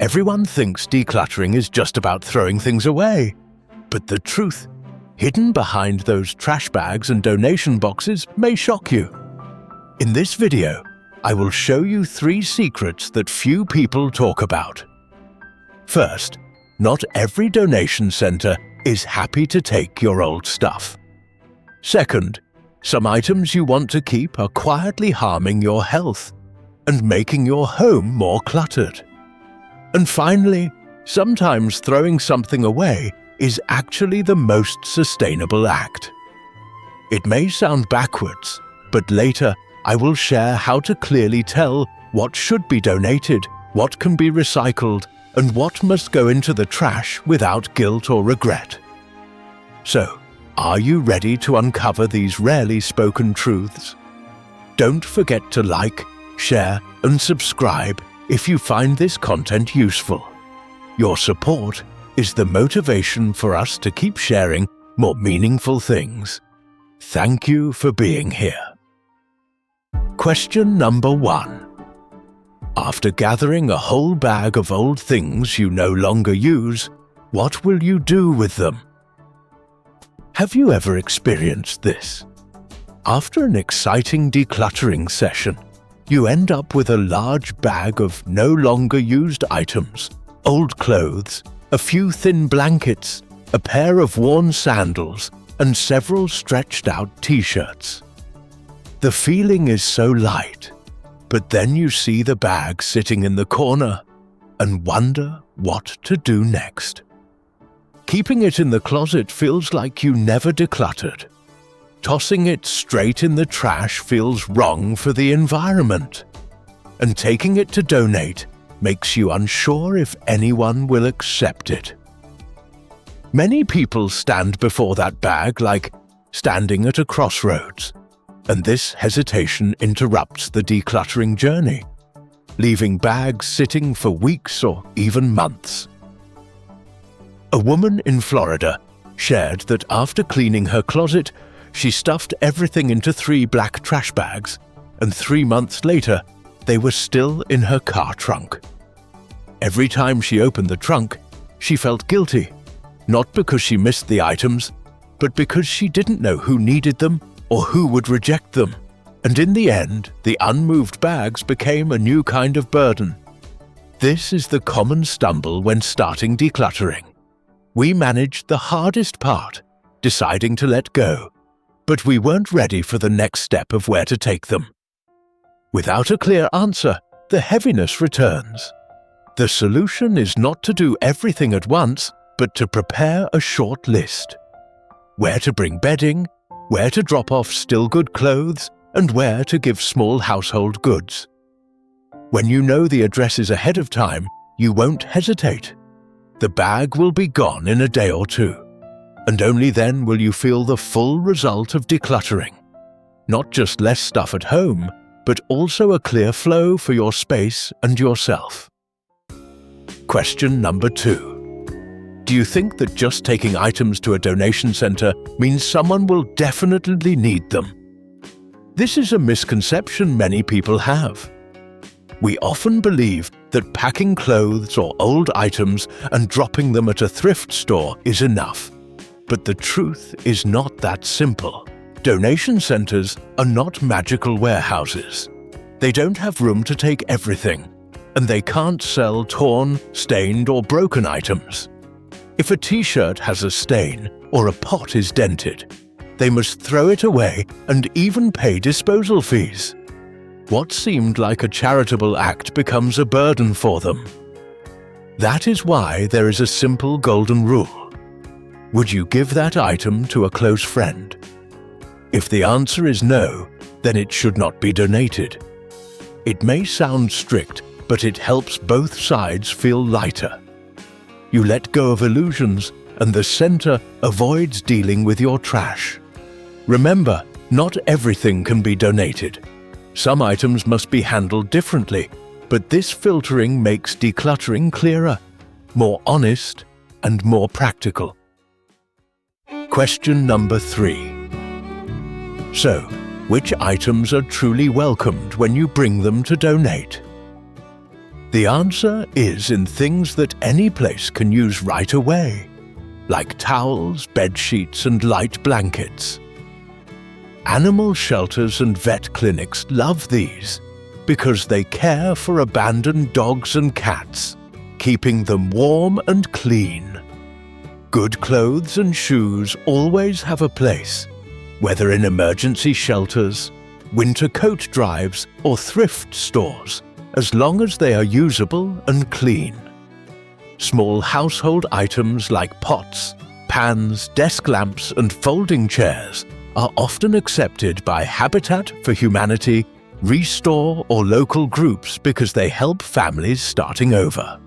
Everyone thinks decluttering is just about throwing things away. But the truth, hidden behind those trash bags and donation boxes, may shock you. In this video, I will show you 3 secrets that few people talk about. First, not every donation center is happy to take your old stuff. Second, some items you want to keep are quietly harming your health and making your home more cluttered. And finally, sometimes throwing something away is actually the most sustainable act. It may sound backwards, but later I will share how to clearly tell what should be donated, what can be recycled, and what must go into the trash without guilt or regret. So, are you ready to uncover these rarely spoken truths? Don't forget to like, share, and subscribe if you find this content useful. Your support is the motivation for us to keep sharing more meaningful things. Thank you for being here. Question number 1. After gathering a whole bag of old things you no longer use, what will you do with them? Have you ever experienced this? After an exciting decluttering session, you end up with a large bag of no longer used items, old clothes, a few thin blankets, a pair of worn sandals, and several stretched out t-shirts. The feeling is so light, but then you see the bag sitting in the corner and wonder what to do next. Keeping it in the closet feels like you never decluttered. Tossing it straight in the trash feels wrong for the environment. And taking it to donate makes you unsure if anyone will accept it. Many people stand before that bag like standing at a crossroads, and this hesitation interrupts the decluttering journey, leaving bags sitting for weeks or even months. A woman in Florida shared that after cleaning her closet, she stuffed everything into 3 black trash bags, and 3 months later, they were still in her car trunk. Every time she opened the trunk, she felt guilty, not because she missed the items, but because she didn't know who needed them or who would reject them. And in the end, the unmoved bags became a new kind of burden. This is the common stumble when starting decluttering. We managed the hardest part, deciding to let go, but we weren't ready for the next step of where to take them. Without a clear answer, the heaviness returns. The solution is not to do everything at once, but to prepare a short list. Where to bring bedding, where to drop off still good clothes, and where to give small household goods. When you know the addresses ahead of time, you won't hesitate. The bag will be gone in a day or 2, and only then will you feel the full result of decluttering. Not just less stuff at home, but also a clear flow for your space and yourself. Question number 2. Do you think that just taking items to a donation center means someone will definitely need them? This is a misconception many people have. We often believe that packing clothes or old items and dropping them at a thrift store is enough. But the truth is not that simple. Donation centers are not magical warehouses. They don't have room to take everything, and they can't sell torn, stained, or broken items. If a t-shirt has a stain or a pot is dented, they must throw it away and even pay disposal fees. What seemed like a charitable act becomes a burden for them. That is why there is a simple golden rule. Would you give that item to a close friend? If the answer is no, then it should not be donated. It may sound strict, but it helps both sides feel lighter. You let go of illusions, and the center avoids dealing with your trash. Remember, not everything can be donated. Some items must be handled differently, but this filtering makes decluttering clearer, more honest, and more practical. Question number 3. So, which items are truly welcomed when you bring them to donate? The answer is in things that any place can use right away, like towels, bed sheets, and light blankets. Animal shelters and vet clinics love these because they care for abandoned dogs and cats, keeping them warm and clean. Good clothes and shoes always have a place, whether in emergency shelters, winter coat drives, or thrift stores, as long as they are usable and clean. Small household items like pots, pans, desk lamps, and folding chairs are often accepted by Habitat for Humanity, Restore, or local groups because they help families starting over.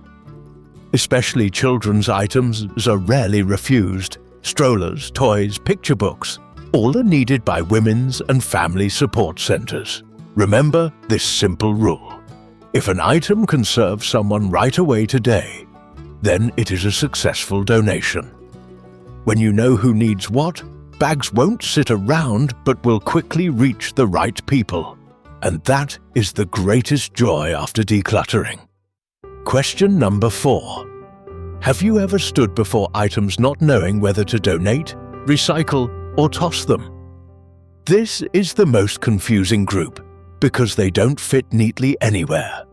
Especially children's items are rarely refused. Strollers, toys, picture books, all are needed by women's and family support centres. Remember this simple rule. If an item can serve someone right away today, then it is a successful donation. When you know who needs what, bags won't sit around but will quickly reach the right people. And that is the greatest joy after decluttering. Question number 4. Have you ever stood before items not knowing whether to donate, recycle, or toss them? This is the most confusing group because they don't fit neatly anywhere.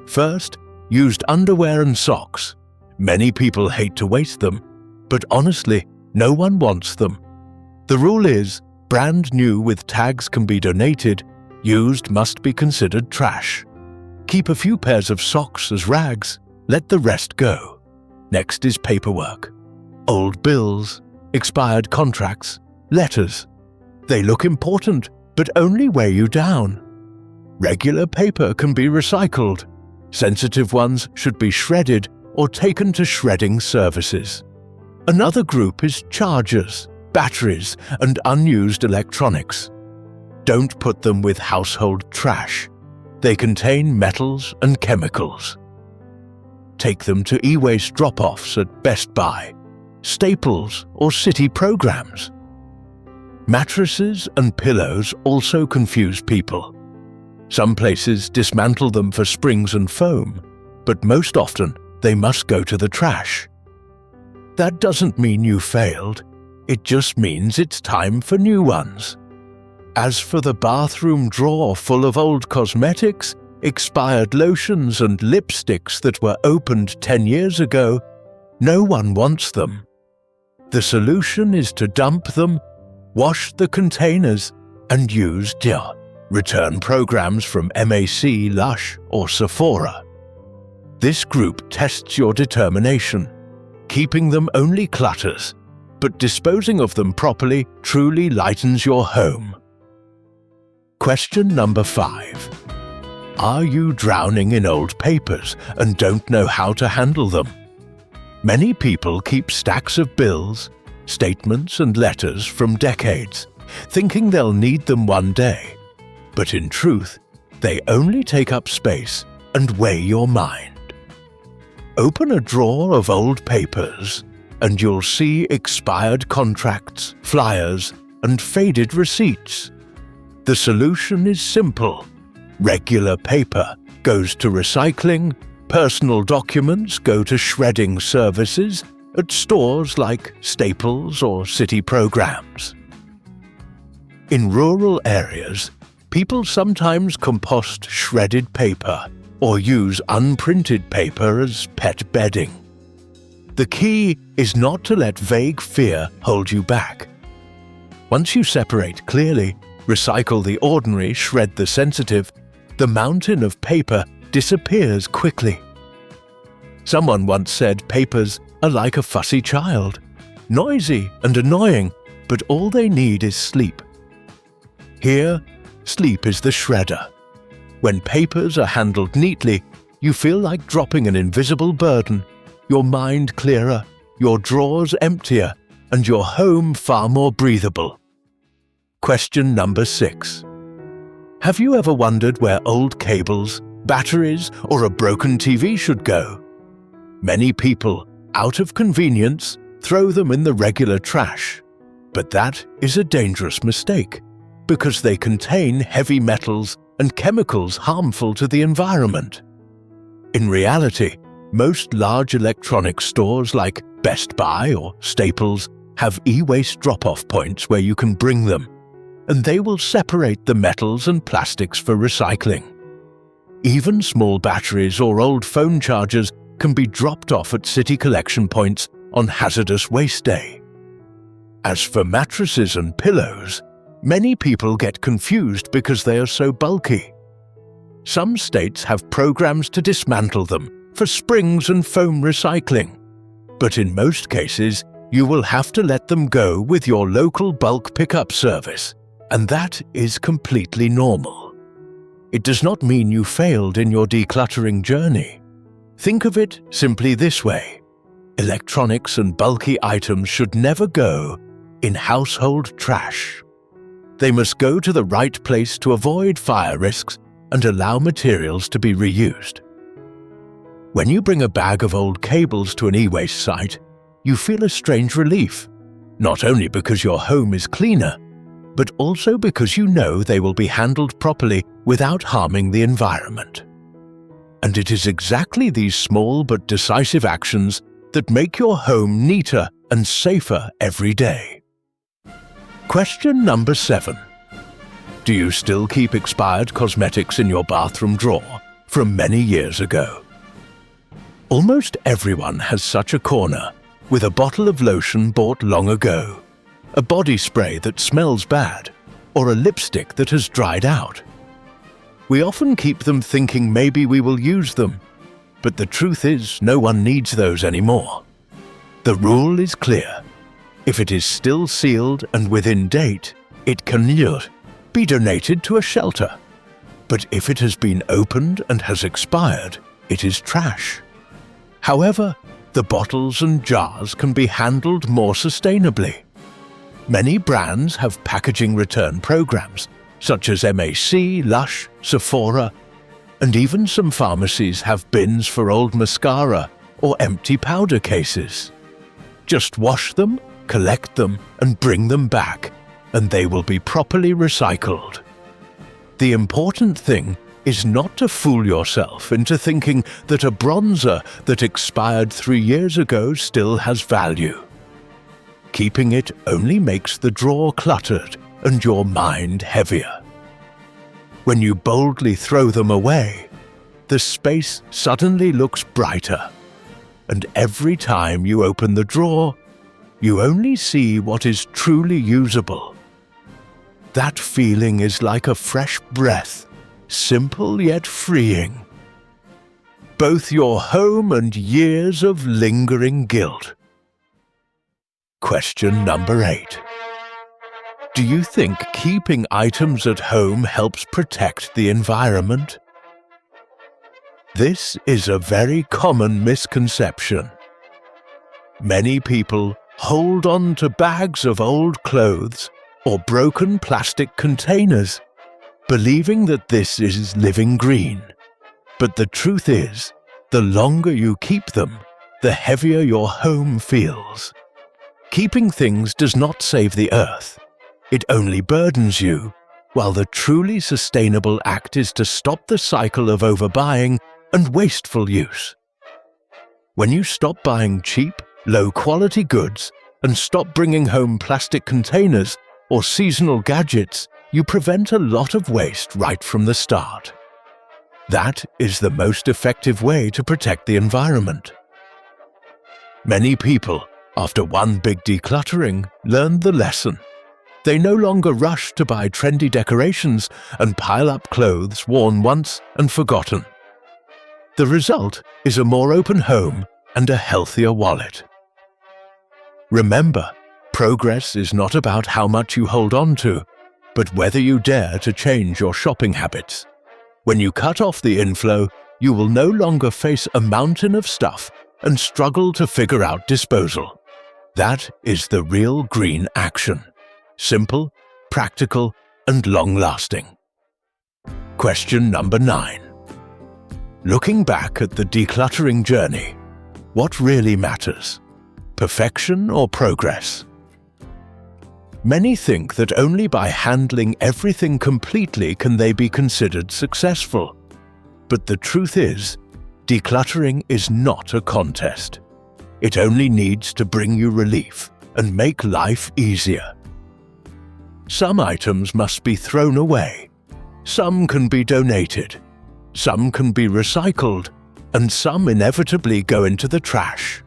First, used underwear and socks. Many people hate to waste them, but honestly, no one wants them. The rule is, brand new with tags can be donated, used must be considered trash. Keep a few pairs of socks as rags, let the rest go. Next is paperwork. Old bills, expired contracts, letters. They look important, but only weigh you down. Regular paper can be recycled. Sensitive ones should be shredded or taken to shredding services. Another group is chargers, batteries, and unused electronics. Don't put them with household trash. They contain metals and chemicals. Take them to e-waste drop-offs at Best Buy, Staples, or City Programs. Mattresses and pillows also confuse people. Some places dismantle them for springs and foam, but most often they must go to the trash. That doesn't mean you failed, it just means it's time for new ones. As for the bathroom drawer full of old cosmetics, expired lotions and lipsticks that were opened 10 years ago, no one wants them. The solution is to dump them, wash the containers, and use return programs from MAC, Lush, or Sephora. This group tests your determination. Keeping them only clutters, but disposing of them properly truly lightens your home. Question number 5. Are you drowning in old papers and don't know how to handle them? Many people keep stacks of bills, statements, and letters from decades, thinking they'll need them one day. But in truth, they only take up space and weigh your mind. Open a drawer of old papers, and you'll see expired contracts, flyers, and faded receipts. The solution is simple. Regular paper goes to recycling, personal documents go to shredding services at stores like Staples or City Programs. In rural areas, people sometimes compost shredded paper or use unprinted paper as pet bedding. The key is not to let vague fear hold you back. Once you separate clearly, recycle the ordinary, shred the sensitive, the mountain of paper disappears quickly. Someone once said papers are like a fussy child, noisy and annoying, but all they need is sleep. Here, sleep is the shredder. When papers are handled neatly, you feel like dropping an invisible burden, your mind clearer, your drawers emptier, and your home far more breathable. Question number 6. Have you ever wondered where old cables, batteries, or a broken TV should go? Many people, out of convenience, throw them in the regular trash. But that is a dangerous mistake, because they contain heavy metals and chemicals harmful to the environment. In reality, most large electronics stores like Best Buy or Staples have e-waste drop-off points where you can bring them, and they will separate the metals and plastics for recycling. Even small batteries or old phone chargers can be dropped off at city collection points on Hazardous Waste Day. As for mattresses and pillows, many people get confused because they are so bulky. Some states have programs to dismantle them for springs and foam recycling, but in most cases, you will have to let them go with your local bulk pickup service, and that is completely normal. It does not mean you failed in your decluttering journey. Think of it simply this way: electronics and bulky items should never go in household trash. They must go to the right place to avoid fire risks and allow materials to be reused. When you bring a bag of old cables to an e-waste site, you feel a strange relief, not only because your home is cleaner, but also because you know they will be handled properly without harming the environment. And it is exactly these small but decisive actions that make your home neater and safer every day. Question number 7. Do you still keep expired cosmetics in your bathroom drawer from many years ago? Almost everyone has such a corner with a bottle of lotion bought long ago, a body spray that smells bad, or a lipstick that has dried out. We often keep them thinking maybe we will use them, but the truth is no one needs those anymore. The rule is clear. If it is still sealed and within date, it can be donated to a shelter. But if it has been opened and has expired, it is trash. However, the bottles and jars can be handled more sustainably. Many brands have packaging return programs, such as MAC, Lush, Sephora, and even some pharmacies have bins for old mascara or empty powder cases. Just wash them, collect them, and bring them back, and they will be properly recycled. The important thing is not to fool yourself into thinking that a bronzer that expired 3 years ago still has value. Keeping it only makes the drawer cluttered and your mind heavier. When you boldly throw them away, the space suddenly looks brighter, and every time you open the drawer, you only see what is truly usable. That feeling is like a fresh breath, simple yet freeing. Both your home and years of lingering guilt. Question number 8. Do you think keeping items at home helps protect the environment? This is a very common misconception. Many people hold on to bags of old clothes or broken plastic containers, believing that this is living green. But the truth is, the longer you keep them, the heavier your home feels. Keeping things does not save the earth. It only burdens you, while the truly sustainable act is to stop the cycle of overbuying and wasteful use. When you stop buying cheap, low-quality goods and stop bringing home plastic containers or seasonal gadgets, you prevent a lot of waste right from the start. That is the most effective way to protect the environment. Many people, after one big decluttering, learned the lesson. They no longer rush to buy trendy decorations and pile up clothes worn once and forgotten. The result is a more open home and a healthier wallet. Remember, progress is not about how much you hold on to, but whether you dare to change your shopping habits. When you cut off the inflow, you will no longer face a mountain of stuff and struggle to figure out disposal. That is the real green action. Simple, practical, and long-lasting. Question number 9. Looking back at the decluttering journey, what really matters? Perfection or progress? Many think that only by handling everything completely can they be considered successful. But the truth is, Decluttering is not a contest. It only needs to bring you relief and make life easier. Some items must be thrown away, some can be donated, some can be recycled, and some inevitably go into the trash.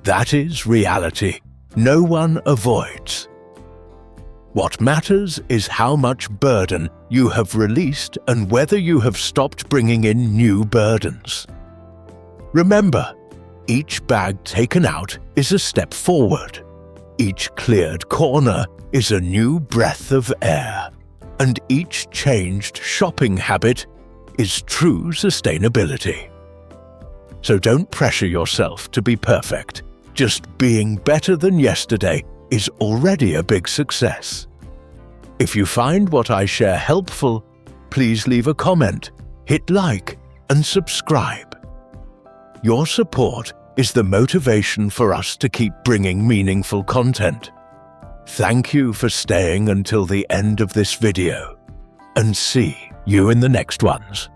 That is reality no one avoids. What matters is how much burden you have released and whether you have stopped bringing in new burdens. Remember, each bag taken out is a step forward. Each cleared corner is a new breath of air. And each changed shopping habit is true sustainability. So don't pressure yourself to be perfect. Just being better than yesterday is already a big success. If you find what I share helpful, please leave a comment, hit like, and subscribe. Your support is the motivation for us to keep bringing meaningful content. Thank you for staying until the end of this video, and see you in the next ones.